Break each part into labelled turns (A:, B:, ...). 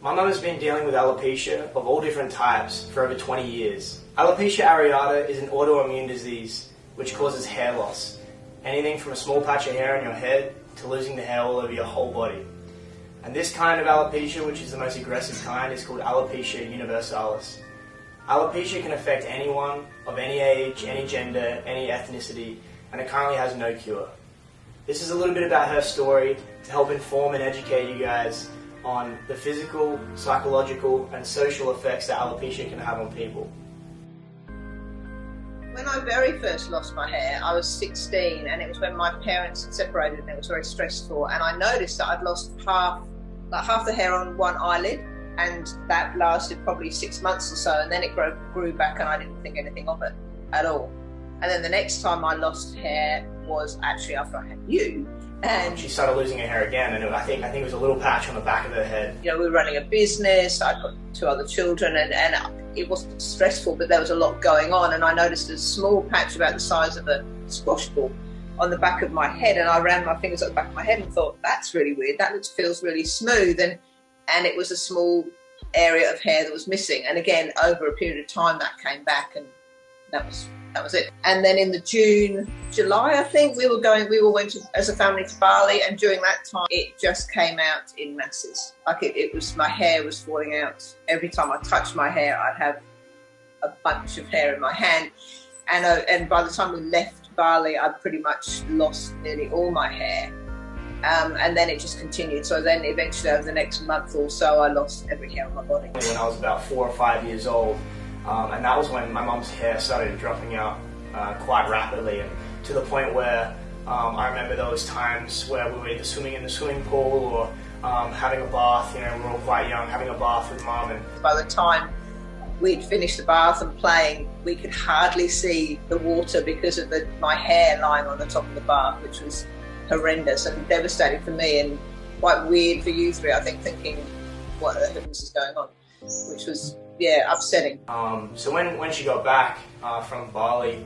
A: My mum has been dealing with alopecia of all different types for over 20 years. Alopecia areata is an autoimmune disease which causes hair loss. Anything from a small patch of hair on your head to losing the hair all over your whole body. And this kind of alopecia, which is the most aggressive kind, is called Alopecia universalis. Alopecia can affect anyone of any age, any gender, any ethnicity, and it currently has no cure. This is a little bit about her story to help inform and educate you guys on the physical, psychological, and social effects that alopecia can have on people.
B: When I very first lost my hair, I was 16, and it was when my parents had separated, and it was very stressful. And I noticed that I'd lost half the hair on one eyelid, and that lasted probably 6 months or so, and then it grew back, and I didn't think anything of it at all. And then the next time I lost hair was actually after I had you. And
A: she started losing her hair again, and I think it was a little patch on the back of her head.
B: You know, we were running a business, I'd got 2 other children, and it wasn't stressful, but there was a lot going on, and I noticed a small patch about the size of a squash ball on the back of my head, and I ran my fingers up the back of my head and thought, that's really weird, that feels really smooth, and it was a small area of hair that was missing, and again, over a period of time, that came back, and that was it. And then in the July, I think, we went as a family to Bali, and during that time, it just came out in masses. Like it was, my hair was falling out. Every time I touched my hair, I'd have a bunch of hair in my hand. And by the time we left Bali, I'd pretty much lost nearly all my hair. And then it just continued. So then eventually over the next month or so, I lost every hair on my body.
A: When I was about 4 or 5 years old, and that was when my mum's hair started dropping out quite rapidly, and to the point where I remember those times where we were either swimming in the swimming pool or having a bath. You know, we were all quite young, having a bath with mum. And
B: by the time we'd finished the bath and playing, we could hardly see the water because of my hair lying on the top of the bath, which was horrendous and devastating for me, and quite weird for you three, I think, thinking what the heavens is going on, which was, yeah, upsetting.
A: So when she got back from Bali,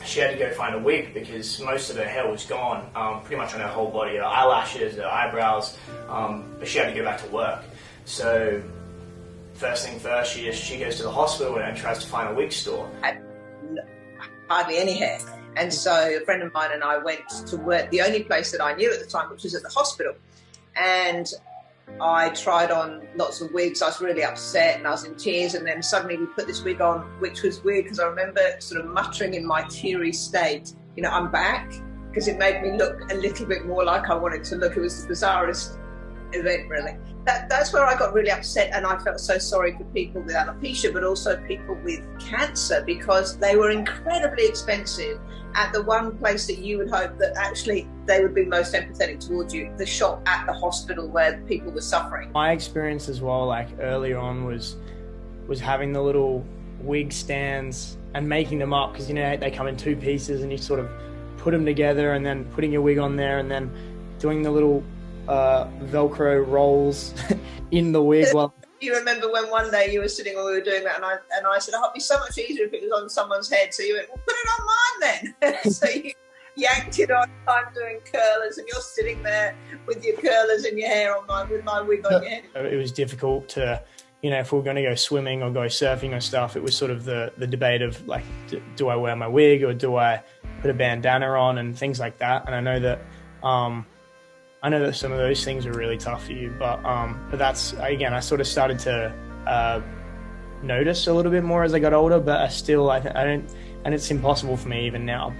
A: she had to go find a wig because most of her hair was gone, pretty much on her whole body, her eyelashes, her eyebrows, but she had to go back to work. So first thing first, she goes to the hospital and tries to find a wig store.
B: I had hardly any hair. And so a friend of mine and I went to work, the only place that I knew at the time, which was at the hospital. And I tried on lots of wigs. I was really upset and I was in tears, and then suddenly we put this wig on, which was weird because I remember sort of muttering in my teary state, you know, I'm back, because it made me look a little bit more like I wanted to look. It was the bizarrest event, really. That's where I got really upset, and I felt so sorry for people with alopecia, but also people with cancer, because they were incredibly expensive at the one place that you would hope that actually they would be most empathetic towards you, the shop at the hospital where people were suffering.
C: My experience as well, like earlier on, was having the little wig stands and making them up, because, you know, they come in 2 pieces and you sort of put them together, and then putting your wig on there and then doing the little Velcro rolls in the wig. Well,
B: you remember when one day you were sitting when we were doing that, and I said, oh, it'd be so much easier if it was on someone's head. So you went, well, put it on mine then. So you yanked it on. I'm doing curlers, and you're sitting there with your curlers and your hair on mine with my wig on your head.
C: It was difficult to, you know, if we were going to go swimming or go surfing or stuff, it was sort of the debate of like, do I wear my wig or do I put a bandana on and things like that. And I know that some of those things are really tough for you, but that's, again, I sort of started to notice a little bit more as I got older, but I don't, and it's impossible for me even now.